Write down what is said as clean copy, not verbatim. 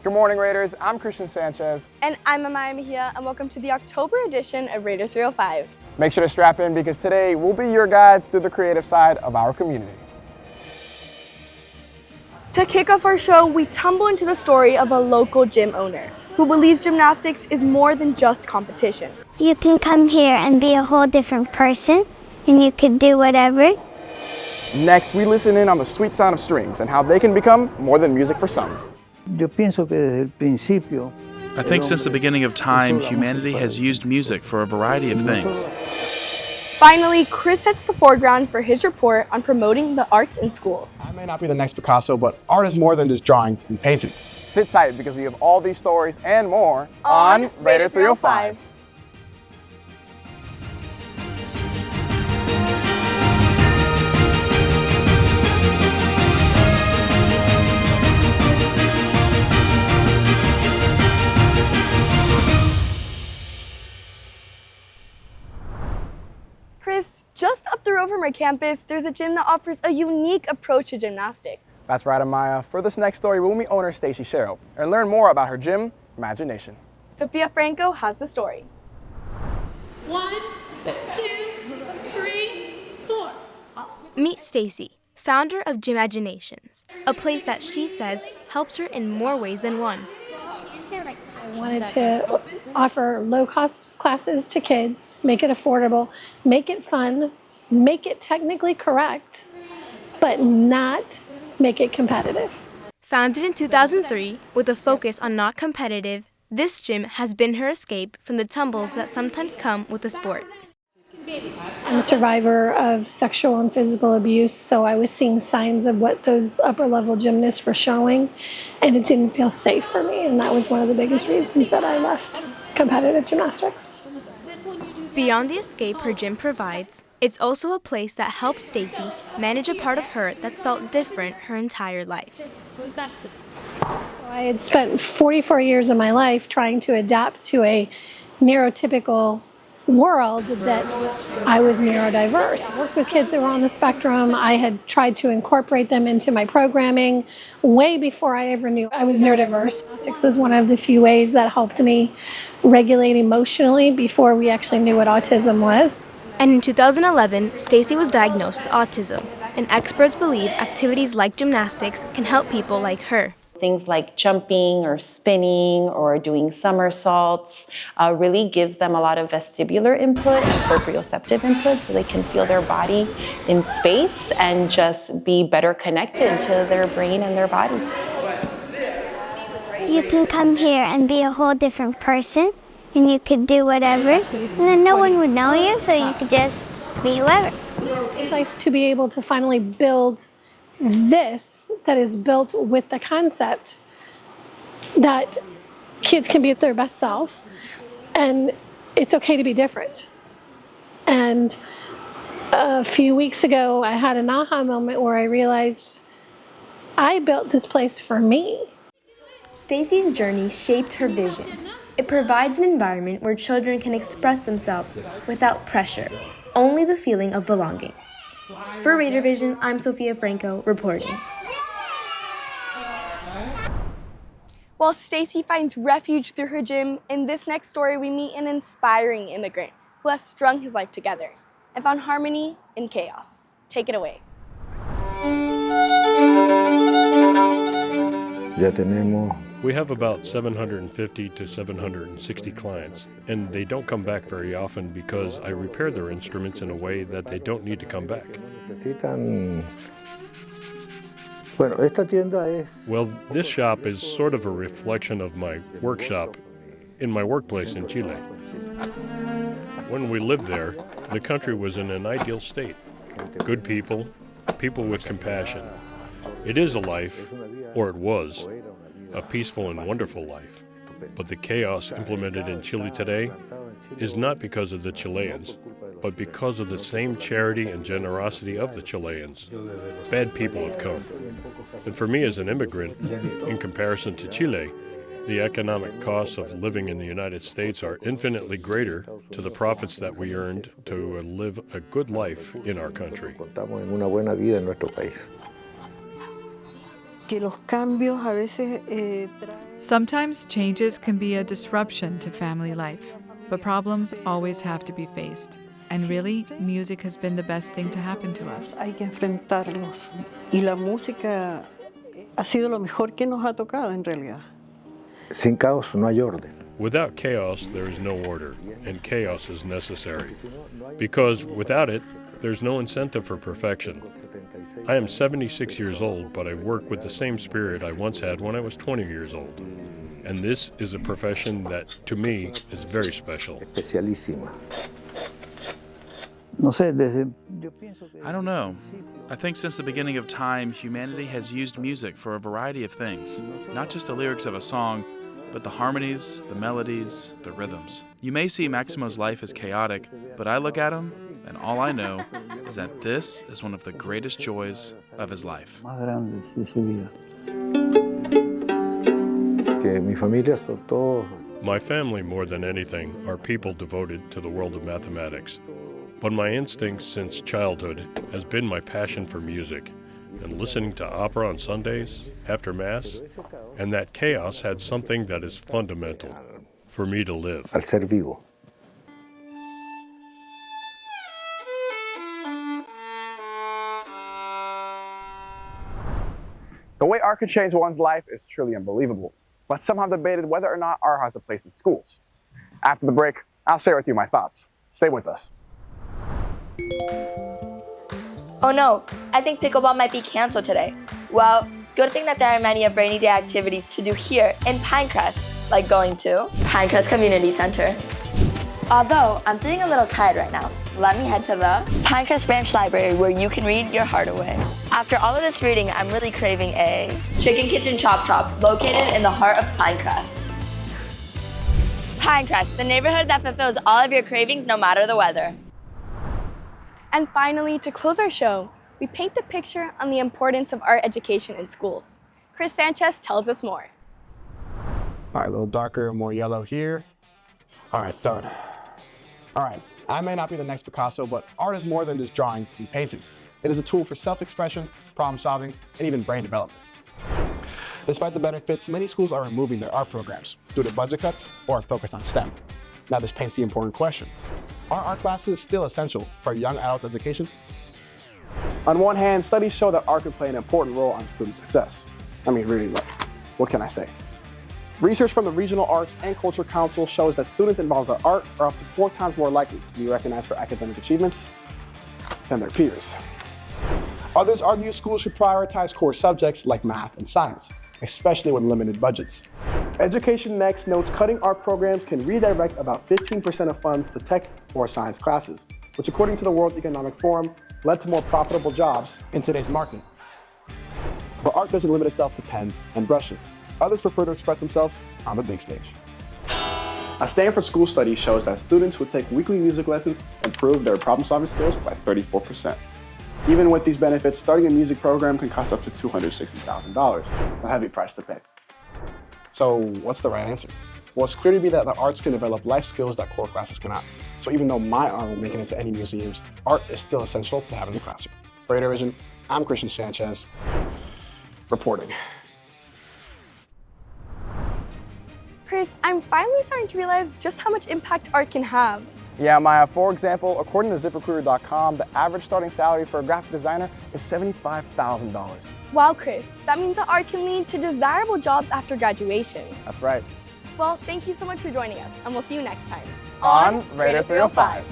Good morning, Raiders. I'm Christian Sanchez. And I'm Amaya Mejia, and welcome to the October edition of Raider305. Make sure to strap in because today we'll be your guides through the creative side of our community. To kick off our show, we tumble into the story of a local gym owner who believes gymnastics is more than just competition. You can come here and be a whole different person, and you can do whatever. Next, we listen in on the sweet sound of strings and how they can become more than music for some. I think since the beginning of time, humanity has used music for a variety of things. Finally, Chris sets the foreground for his report on promoting the arts in schools. I may not be the next Picasso, but art is more than just drawing and painting. Sit tight because we have all these stories and more on Raider305. Chris, just up the road from our campus, there's a gym that offers a unique approach to gymnastics. That's right, Amaya. For this next story, we'll meet owner Stacy Sherrill and learn more about her gym, Imagination. Sophia Franco has the story. 1, 2, 3, 4. Meet Stacy, founder of Gymaginations, a place that she says helps her in more ways than one. I wanted to offer low-cost classes to kids, make it affordable, make it fun, make it technically correct, but not make it competitive. Founded in 2003 with a focus on not competitive, this gym has been her escape from the tumbles that sometimes come with the sport. I'm a survivor of sexual and physical abuse, so I was seeing signs of what those upper-level gymnasts were showing, and it didn't feel safe for me, and that was one of the biggest reasons that I left competitive gymnastics. Beyond the escape her gym provides, it's also a place that helps Stacy manage a part of her that's felt different her entire life. I had spent 44 years of my life trying to adapt to a neurotypical world that I was neurodiverse. I worked with kids that were on the spectrum. I had tried to incorporate them into my programming way before I ever knew I was neurodiverse. Gymnastics was one of the few ways that helped me regulate emotionally before we actually knew what autism was. And in 2011, Stacy was diagnosed with autism, and experts believe activities like gymnastics can help people like her. Things like jumping or spinning or doing somersaults really gives them a lot of vestibular input and proprioceptive input so they can feel their body in space and just be better connected to their brain and their body. You can come here and be a whole different person, and you could do whatever, and then no one would know you, so you could just be whoever. It's nice to be able to finally build this that is built with the concept that kids can be their best self and it's okay to be different. And a few weeks ago, I had an aha moment where I realized I built this place for me. Stacy's journey shaped her vision. It provides an environment where children can express themselves without pressure, only the feeling of belonging. For Raider Vision, I'm Sophia Franco reporting. While Stacy finds refuge through her gym, in this next story we meet an inspiring immigrant who has strung his life together and found harmony in chaos. Take it away. We have about 750 to 760 clients, and they don't come back very often because I repair their instruments in a way that they don't need to come back. Well, this shop is sort of a reflection of my workshop in my workplace in Chile. When we lived there, the country was in an ideal state. Good people, people with compassion. It is a life, or it was, a peaceful and wonderful life. But the chaos implemented in Chile today is not because of the Chileans, but because of the same charity and generosity of the Chileans. Bad people have come. And for me as an immigrant, in comparison to Chile, the economic costs of living in the United States are infinitely greater to the profits that we earned to live a good life in our country. Sometimes changes can be a disruption to family life, but problems always have to be faced. And really, music has been the best thing to happen to us. Hay que enfrentarlos. Y la música ha sido lo mejor que nos ha tocado en realidad. Sin caos no hay orden. Without chaos, there is no order, and chaos is necessary. Because without it, there's no incentive for perfection. I am 76 years old, but I work with the same spirit I once had when I was 20 years old. And this is a profession that, to me, is very special. Especialísima. I don't know. I think since the beginning of time, humanity has used music for a variety of things. Not just the lyrics of a song, but the harmonies, the melodies, the rhythms. You may see Maximo's life as chaotic, but I look at him, and all I know is that this is one of the greatest joys of his life. My family, more than anything, are people devoted to the world of mathematics. But my instinct since childhood has been my passion for music, and listening to opera on Sundays after Mass, and that chaos had something that is fundamental for me to live. Al ser vivo. The way art could change one's life is truly unbelievable, but some have debated whether or not art has a place in schools. After the break, I'll share with you my thoughts. Stay with us. Oh no, I think pickleball might be canceled today. Well, good thing that there are many rainy day activities to do here in Pinecrest, like going to Pinecrest Community Center. Although, I'm feeling a little tired right now. Let me head to the Pinecrest Branch Library where you can read your heart away. After all of this reading, I'm really craving a Chicken Kitchen Chop Chop located in the heart of Pinecrest. Pinecrest, the neighborhood that fulfills all of your cravings no matter the weather. And finally, to close our show, we paint the picture on the importance of art education in schools. Chris Sanchez tells us more. All right, a little darker, more yellow here. All right, third. All right, I may not be the next Picasso, but art is more than just drawing and painting. It is a tool for self-expression, problem solving, and even brain development. Despite the benefits, many schools are removing their art programs due to budget cuts or a focus on STEM. Now this paints the important question. Are art classes still essential for young adults' education? On one hand, studies show that art can play an important role on student success. I mean, really, what can I say? Research from the Regional Arts and Culture Council shows that students involved in art are up to 4 times more likely to be recognized for academic achievements than their peers. Others argue schools should prioritize core subjects like math and science, especially with limited budgets. Education Next notes cutting art programs can redirect about 15% of funds to tech or science classes, which according to the World Economic Forum, led to more profitable jobs in today's market. But art doesn't limit itself to pens and brushes. Others prefer to express themselves on the big stage. A Stanford school study shows that students who take weekly music lessons improve their problem-solving skills by 34%. Even with these benefits, starting a music program can cost up to $260,000, a heavy price to pay. So what's the right answer? Well, it's clear to me that the arts can develop life skills that core classes cannot. So even though my art won't make it into any museums, art is still essential to have in the classroom. For Raider Vision, I'm Christian Sanchez, reporting. Chris, I'm finally starting to realize just how much impact art can have. Yeah, Maya, for example, according to ZipRecruiter.com, the average starting salary for a graphic designer is $75,000. Wow, Chris, that means that art can lead to desirable jobs after graduation. That's right. Well, thank you so much for joining us, and we'll see you next time on Raider305.